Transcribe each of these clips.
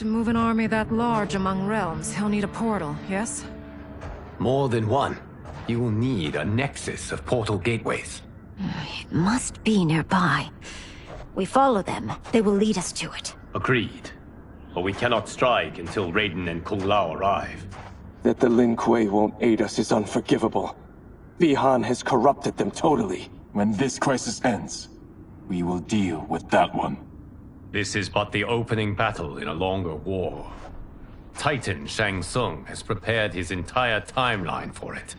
To move an army that large among realms, he'll need a portal, yes? More than one. You will need a nexus of portal gateways. It must be nearby. We follow them, they will lead us to it. Agreed. But we cannot strike until Raiden and Kung Lao arrive. That the Lin Kuei won't aid us is unforgivable. Bihan has corrupted them totally. When this crisis ends, we will deal with that one. This is but the opening battle in a longer war. Titan Shang has prepared his entire timeline for it.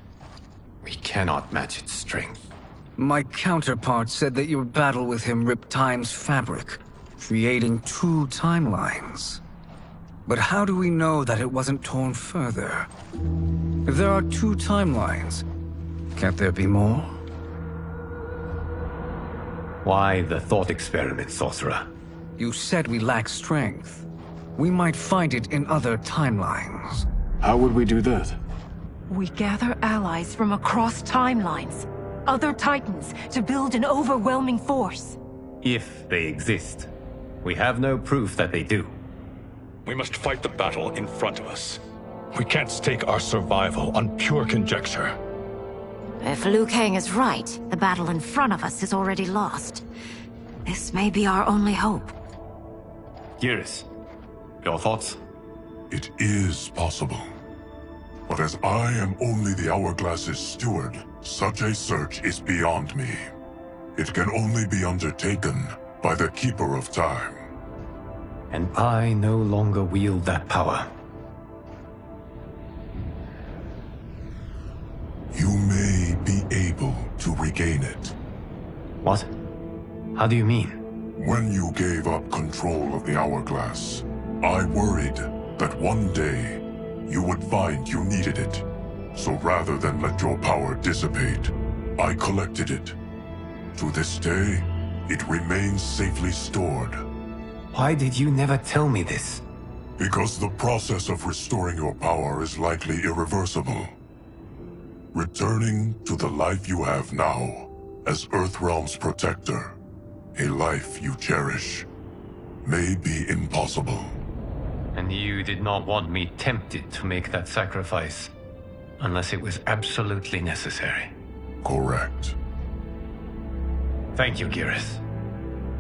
We cannot match its strength. My counterpart said that your battle with him ripped time's fabric, creating two timelines. But how do we know that it wasn't torn further? If there are two timelines, can't there be more? Why the thought experiment, sorcerer? You said we lack strength. We might find it in other timelines. How would we do that? We gather allies from across timelines, other titans, to build an overwhelming force. If they exist. We have no proof that they do. We must fight the battle in front of us. We can't stake our survival on pure conjecture. If Liu Kang is right, the battle in front of us is already lost. This may be our only hope. Geras, your thoughts? It is possible. But as I am only the Hourglass's steward, such a search is beyond me. It can only be undertaken by the Keeper of Time. And I no longer wield that power. You may be able to regain it. What? How do you mean? When you gave up control of the Hourglass, I worried that one day you would find you needed it. So rather than let your power dissipate, I collected it. To this day, it remains safely stored. Why did you never tell me this? Because the process of restoring your power is likely irreversible. Returning to the life you have now, as Earthrealm's protector, a life you cherish, may be impossible. And you did not want me tempted to make that sacrifice, unless it was absolutely necessary. Correct. Thank you, Geras.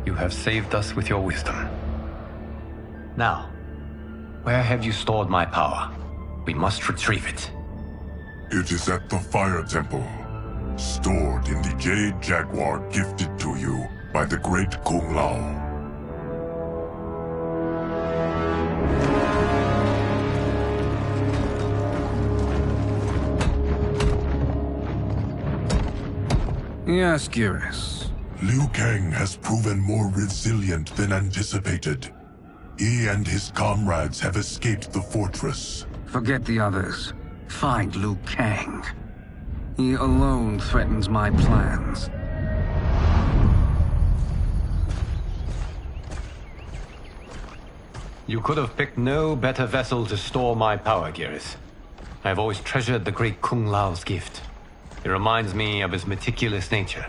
You have saved us with your wisdom. Now, where have you stored my power? We must retrieve it. It is at the Fire Temple, stored in the Jade Jaguar gifted to you by the great Kung Lao. Yes, Geras. Liu Kang has proven more resilient than anticipated. He and his comrades have escaped the fortress. Forget the others. Find Liu Kang. He alone threatens my plans. You could have picked no better vessel to store my power, Geras. I have always treasured the great Kung Lao's gift. It reminds me of his meticulous nature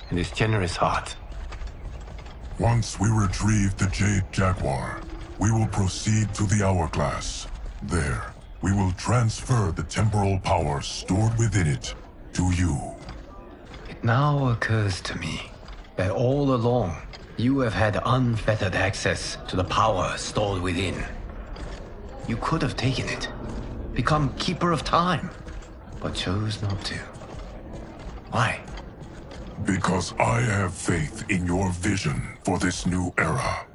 and his generous heart. Once we retrieve the Jade Jaguar, we will proceed to the Hourglass. There, we will transfer the temporal power stored within it to you. It now occurs to me that all along, you have had unfettered access to the power stored within. You could have taken it, become Keeper of Time, but chose not to. Why? Because I have faith in your vision for this new era.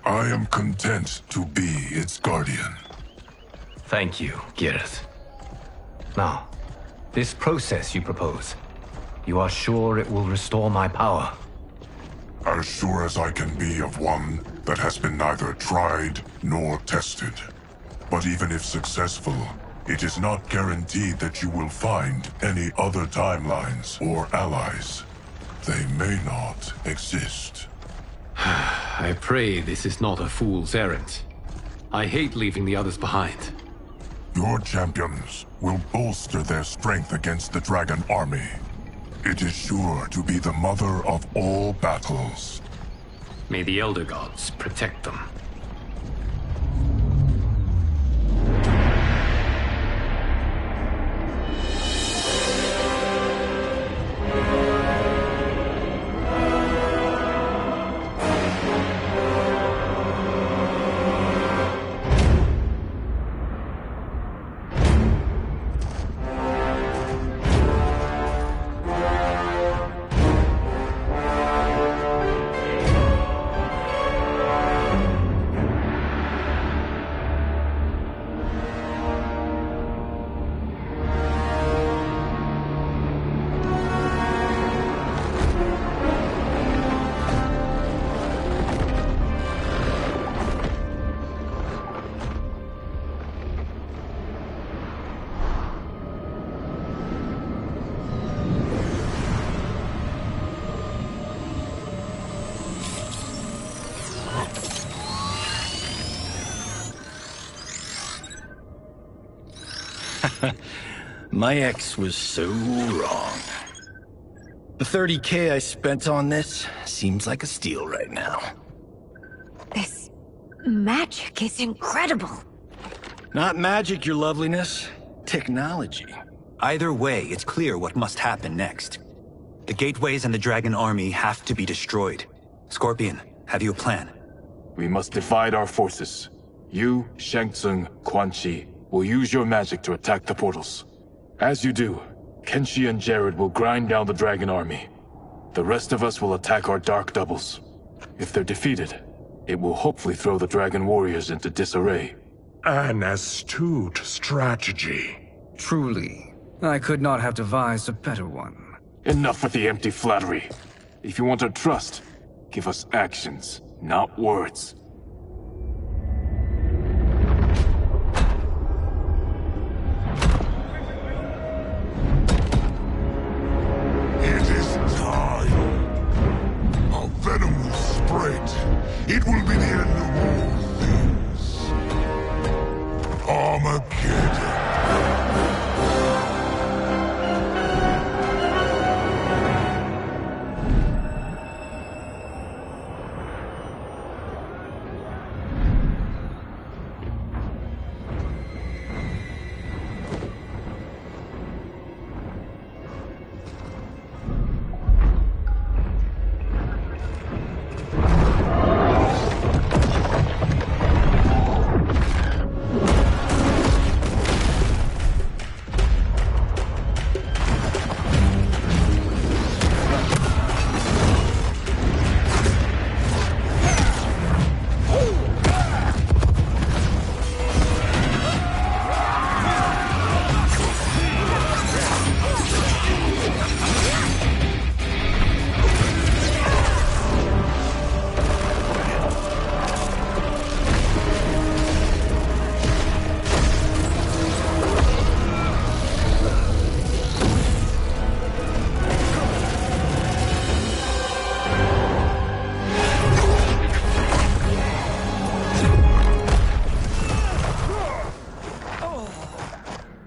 I am content to be its guardian. Thank you, Geras. Now, this process you propose, you are sure it will restore my power? As sure as I can be of one that has been neither tried nor tested. But even if successful, it is not guaranteed that you will find any other timelines or allies. They may not exist. I pray this is not a fool's errand. I hate leaving the others behind. Your champions will bolster their strength against the Dragon Army. It is sure to be the mother of all battles. May the Elder Gods protect them. My ex was so wrong. The 30K I spent on this seems like a steal right now. This magic is incredible. Not magic, your loveliness. Technology. Either way, it's clear what must happen next. The gateways and the dragon army have to be destroyed. Scorpion, have you a plan? We must divide our forces. You, Shang Tsung, Quan Chi will use your magic to attack the portals. As you do, Kenshi and Jared will grind down the dragon army. The rest of us will attack our dark doubles. If they're defeated, it will hopefully throw the dragon warriors into disarray. An astute strategy. Truly, I could not have devised a better one. Enough with the empty flattery. If you want our trust, give us actions, not words. It is time. Our venom will spread. It will be the end of all things. Armageddon.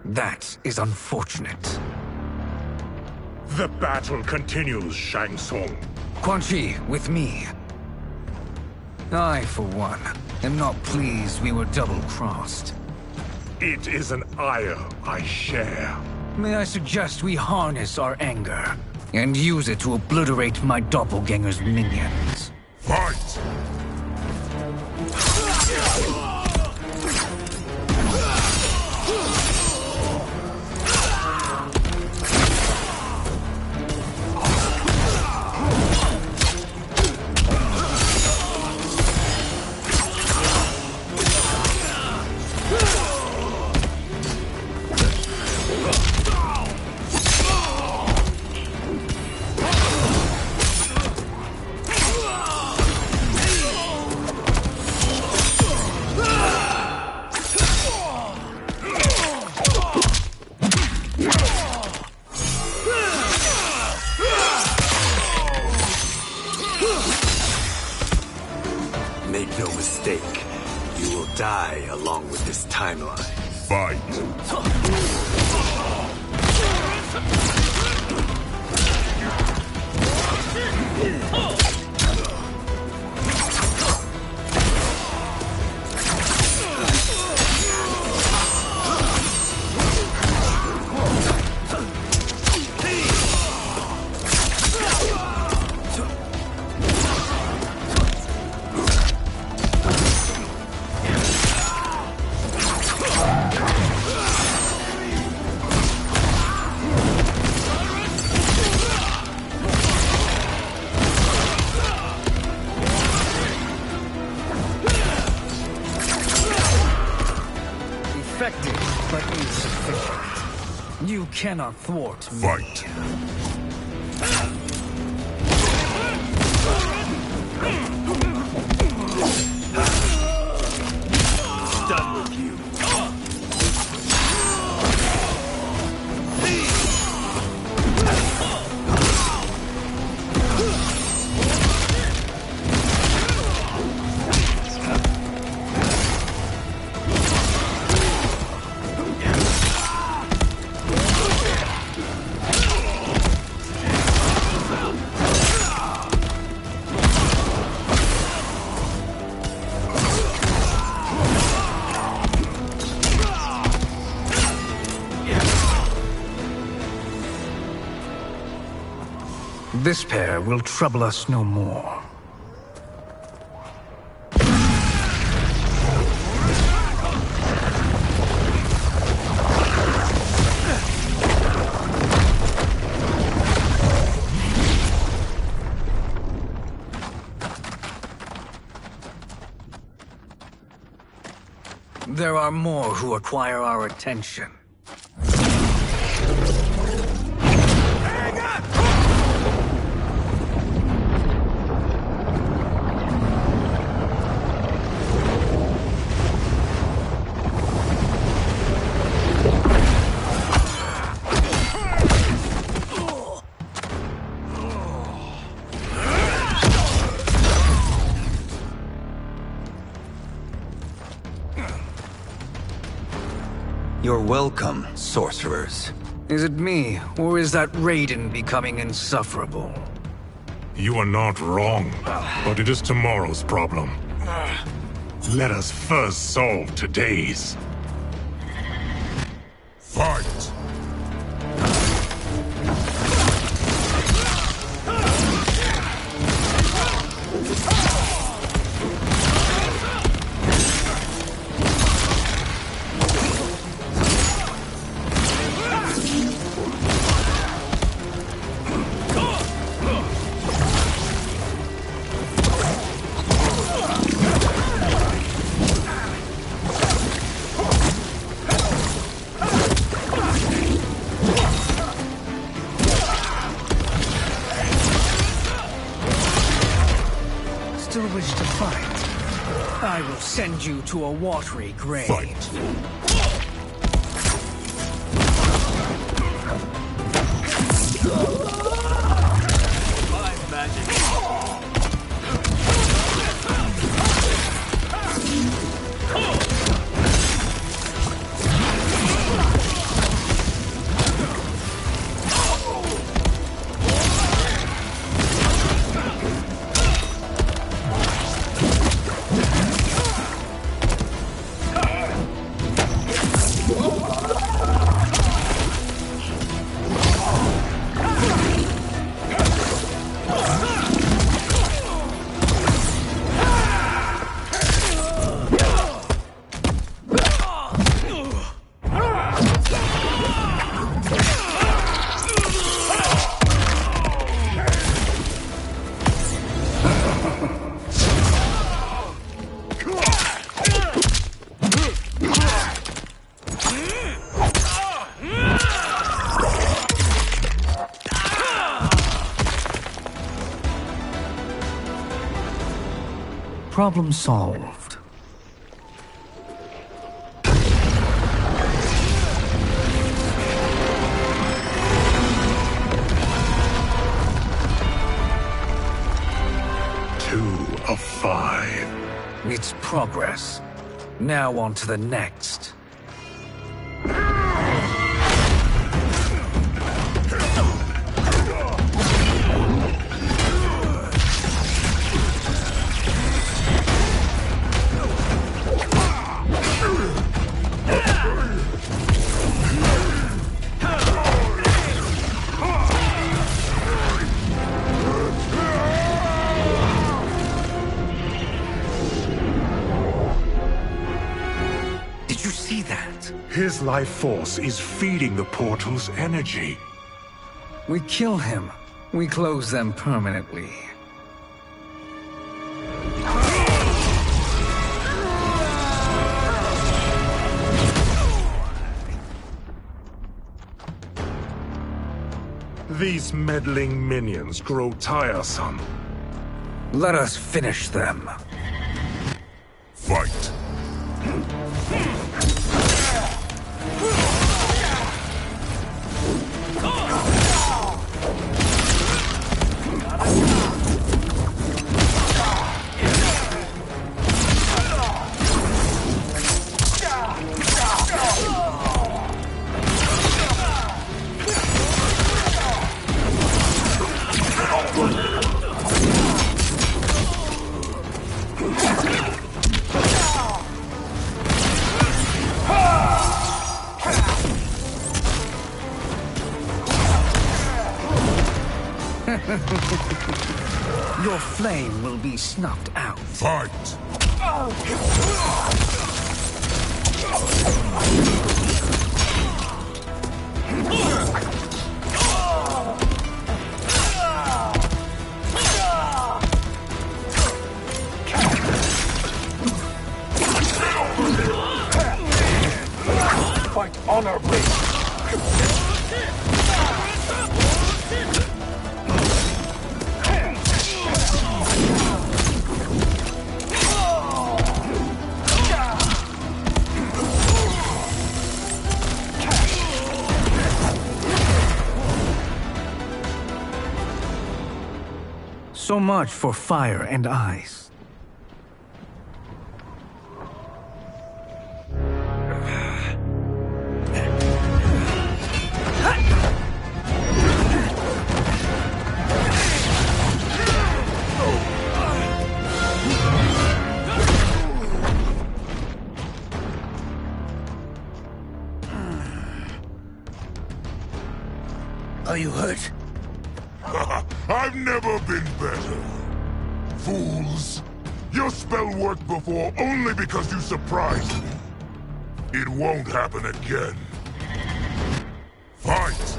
That is unfortunate. The battle continues, Shang Tsung. Quan Chi, with me. I, for one, am not pleased we were double-crossed. It is an ire I share. May I suggest we harness our anger and use it to obliterate my doppelganger's minions? Fight! Make no mistake, you will die along with this timeline. Fight! Effective, but insufficient. You cannot thwart me. Fight! Done with you. This pair will trouble us no more. There are more who acquire our attention. You're welcome, sorcerers. Is it me, or is that Raiden becoming insufferable? You are not wrong, but it is tomorrow's problem. Let us first solve today's. Fight! Still wish to fight? I will send you to a watery grave. Fight! Problem solved. Two of 5. It's progress. Now on to the next. His life force is feeding the portal's energy. We kill him. We close them permanently. These meddling minions grow tiresome. Let us finish them. Fight. flame will be snuffed out. Fight! Fight honorably! So much for fire and ice. Are you hurt? I've never been better. Fools! Your spell worked before only because you surprised me. It won't happen again. Fight!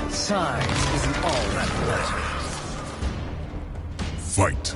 Size isn't all that matters. Fight!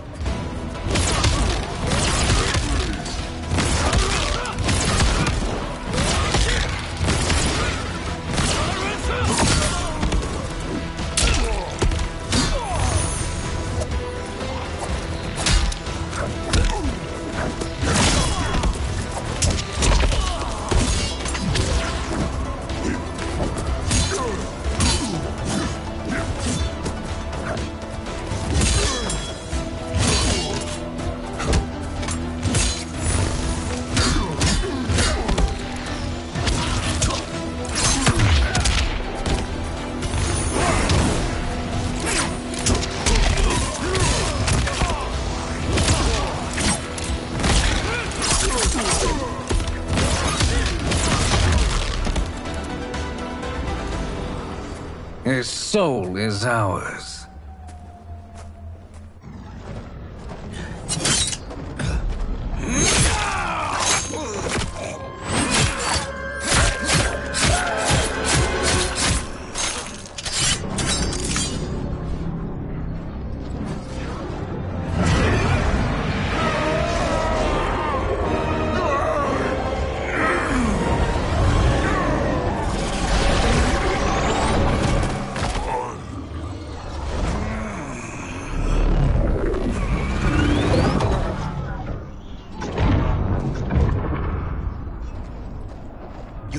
His soul is ours.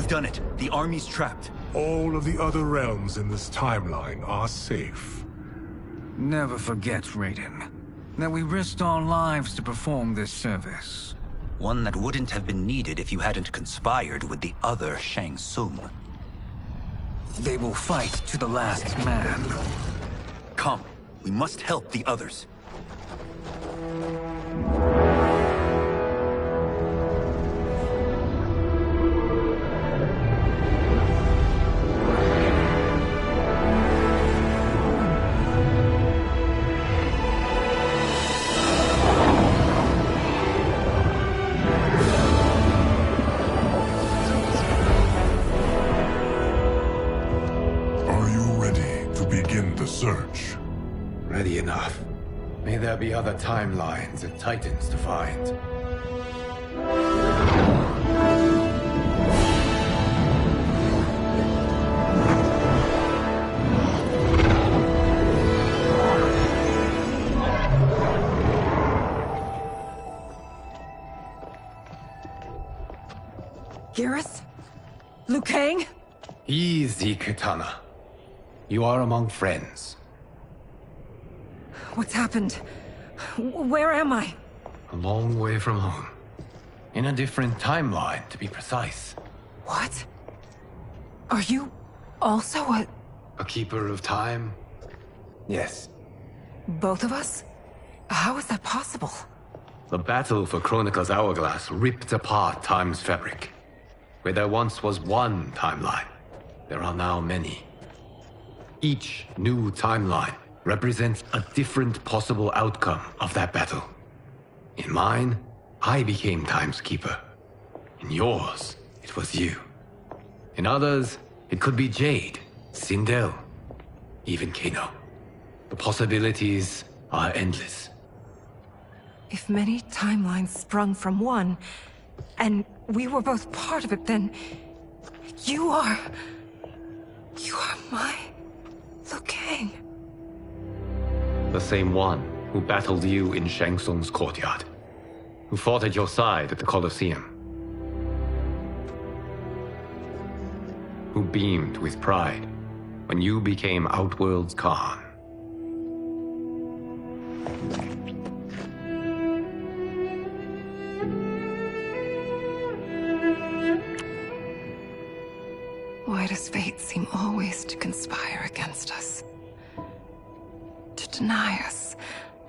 Done it. The army's trapped. All of the other realms in this timeline are safe. Never forget, Raiden, that we risked our lives to perform this service. One that wouldn't have been needed if you hadn't conspired with the other Shang Tsung. They will fight to the last man. Come, we must help the others. Search. Ready enough. May there be other timelines and titans to find. Garrus? Liu Kang? Easy, Katana. You are among friends. What's happened? Where am I? A long way from home. In a different timeline, to be precise. What? Are you also a keeper of time? Yes. both of us? How is that possible? The battle for Chronica's hourglass ripped apart time's fabric. Where there once was one timeline, there are now many. Each new timeline represents a different possible outcome of that battle. In mine, I became Time's Keeper. In yours, it was you. In others, it could be Jade, Sindel, even Kano. The possibilities are endless. If many timelines sprung from one, and we were both part of it, then you are my Liu Kang. The same one who battled you in Shang Tsung's courtyard, who fought at your side at the Colosseum, who beamed with pride when you became Outworld's Khan. Why does fate seem always to conspire against us? To deny us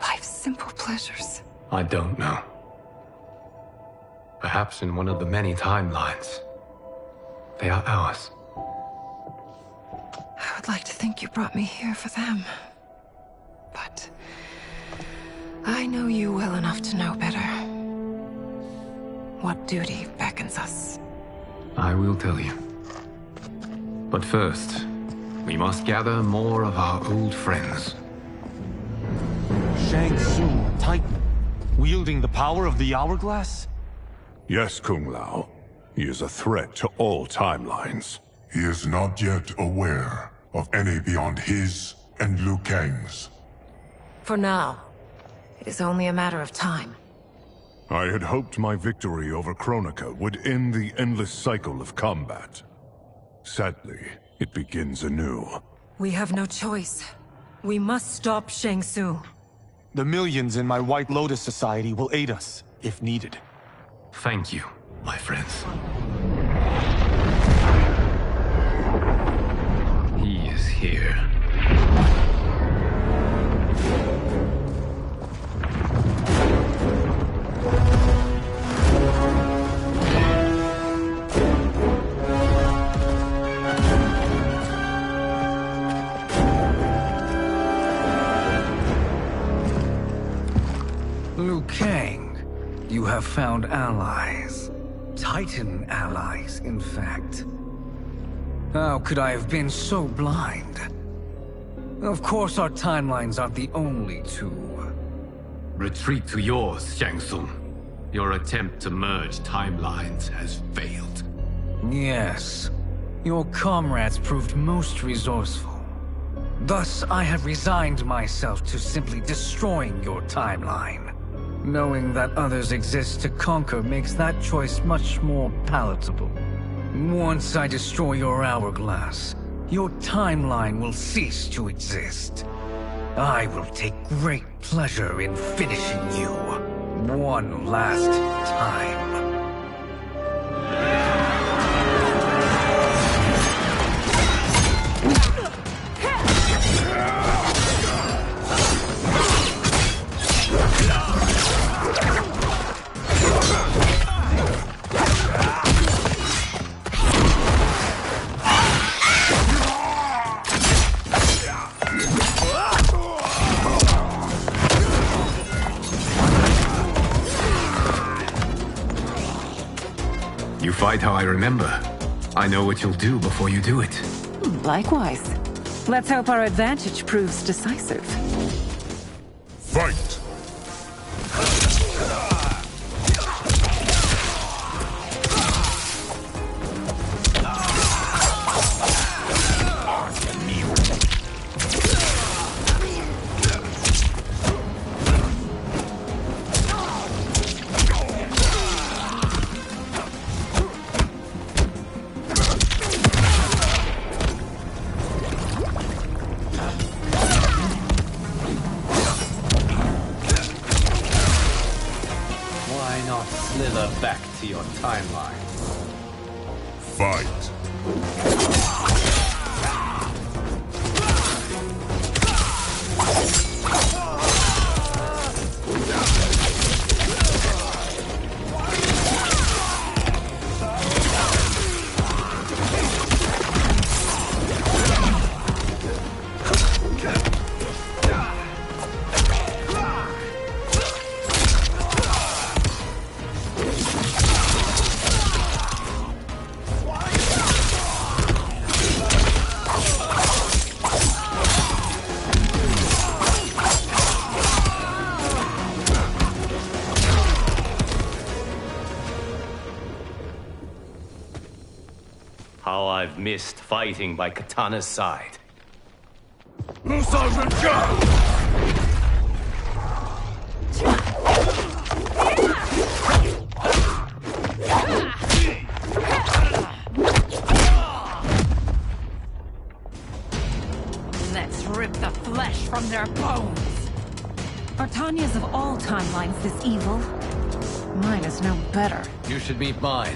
life's simple pleasures? I don't know. Perhaps in one of the many timelines, they are ours. I would like to think you brought me here for them. But I know you well enough to know better. What duty beckons us? I will tell you. But first, we must gather more of our old friends. Shang Tsung, Titan, wielding the power of the hourglass? Yes, Kung Lao. He is a threat to all timelines. He is not yet aware of any beyond his and Liu Kang's. For now, it is only a matter of time. I had hoped my victory over Kronika would end the endless cycle of combat. Sadly, it begins anew. We have no choice. We must stop Shang Tsung. The millions in my White Lotus Society will aid us, if needed. Thank you, my friends. He is here. Liu Kang, you have found allies. Titan allies, in fact. How could I have been so blind? Of course our timelines aren't the only two. Retreat to yours, Shang Tsung. Your attempt to merge timelines has failed. Yes. Your comrades proved most resourceful. Thus, I have resigned myself to simply destroying your timeline. Knowing that others exist to conquer makes that choice much more palatable. Once I destroy your hourglass, your timeline will cease to exist. I will take great pleasure in finishing you one last time. You fight how I remember. I know what you'll do before you do it. Likewise. Let's hope our advantage proves decisive. Fight! slither back to your timeline. Fight! How I've missed fighting by Katana's side. Let's rip the flesh from their bones. Are Tanya's of all timelines this evil? Mine is no better. You should meet mine.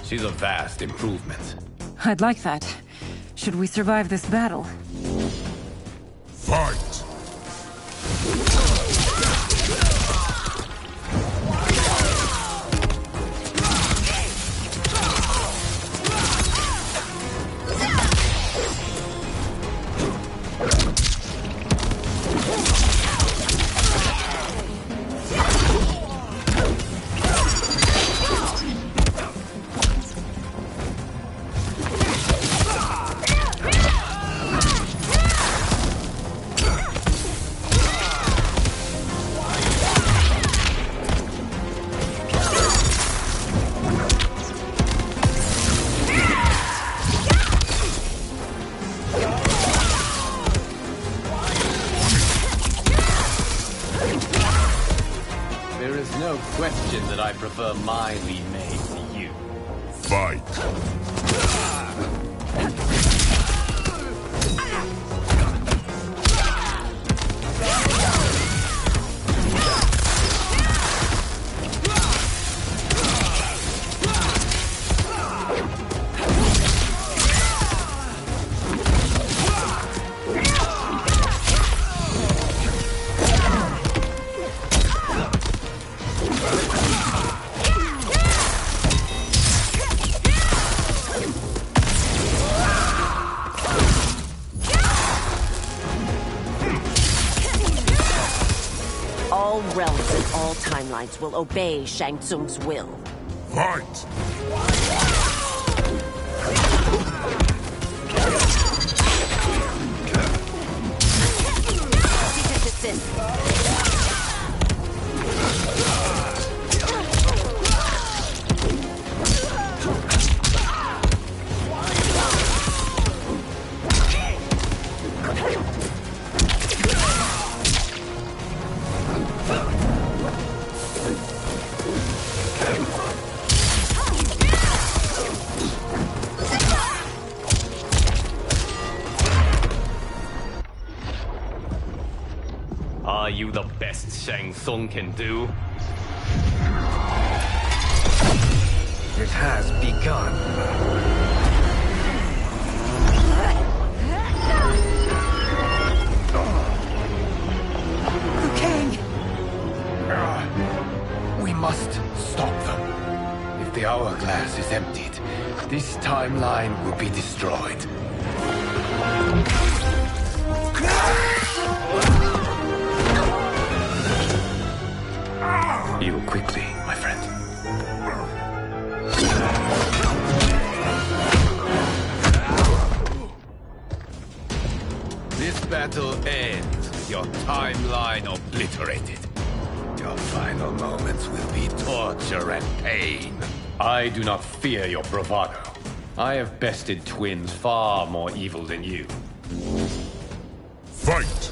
She's a vast improvement. I'd like that. Should we survive this battle? Fight! There is no question that I prefer my remade to you. Fight! All realms and all timelines will obey Shang Tsung's will. Fight! Are you the best Shang Tsung can do? It has begun. Kang! We must stop them. If the hourglass is emptied, this timeline will be destroyed. Heal quickly, my friend. This battle ends with your timeline obliterated. Your final moments will be torture and pain. I do not fear your bravado. I have bested twins far more evil than you. Fight!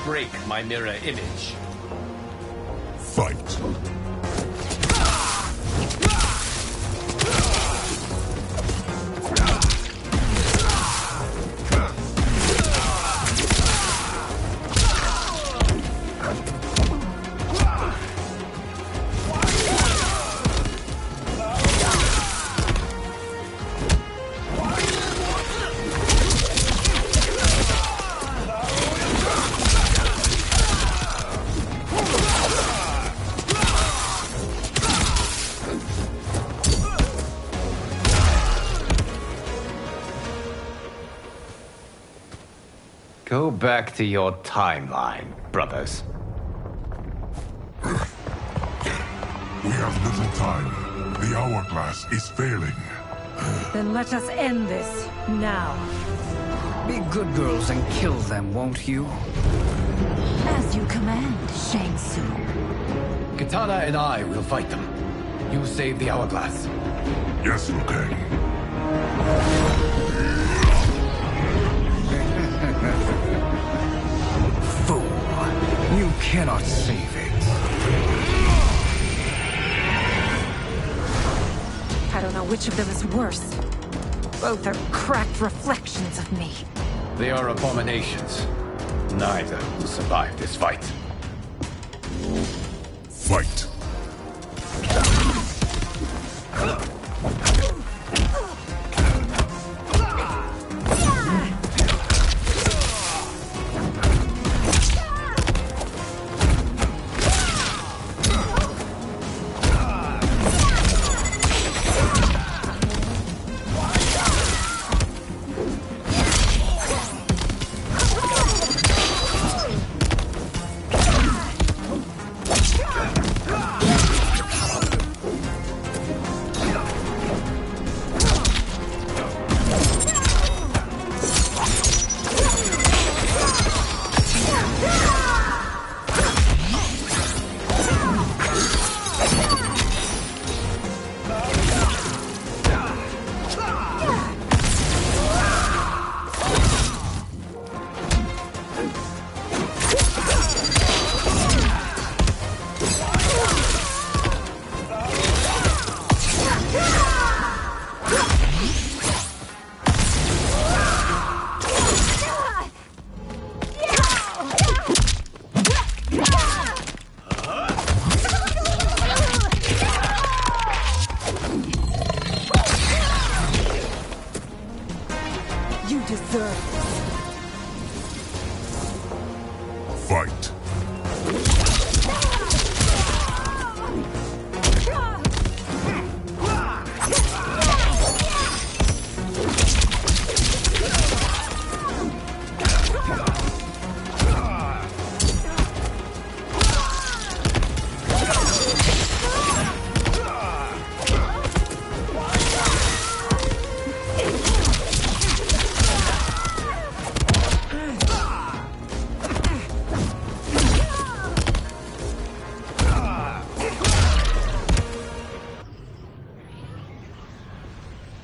break my mirror image. Fight. Go back to your timeline, brothers. We have little time. The hourglass is failing. Then let us end this, now. Be good girls and kill them, won't you? As you command, Shang Tsung. Katana and I will fight them. You save the hourglass. Yes, Liu Kang. Fool. You cannot save it. I don't know which of them is worse. Both are cracked reflections of me. They are abominations. Neither will survive this fight. Fight. You deserve Fight.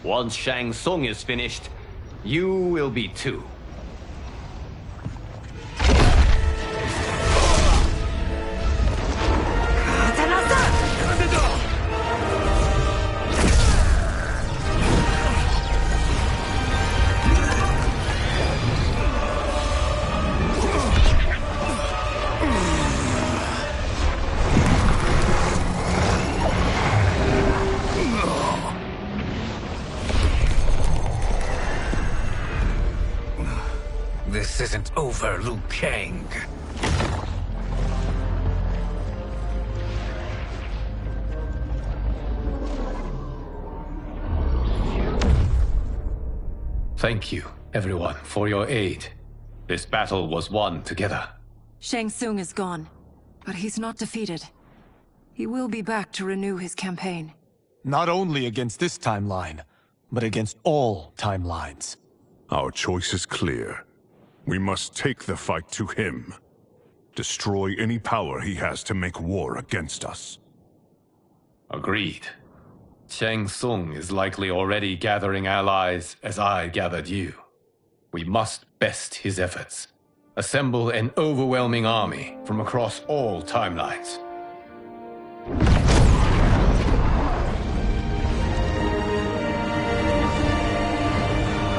Once Shang Tsung is finished, you will be too. This isn't over, Liu Kang. Thank you, everyone, for your aid. This battle was won together. Shang Tsung is gone, but he's not defeated. He will be back to renew his campaign. Not only against this timeline, but against all timelines. Our choice is clear. We must take the fight to him. Destroy any power he has to make war against us. Agreed. Shang Tsung is likely already gathering allies as I gathered you. We must best his efforts. Assemble an overwhelming army from across all timelines.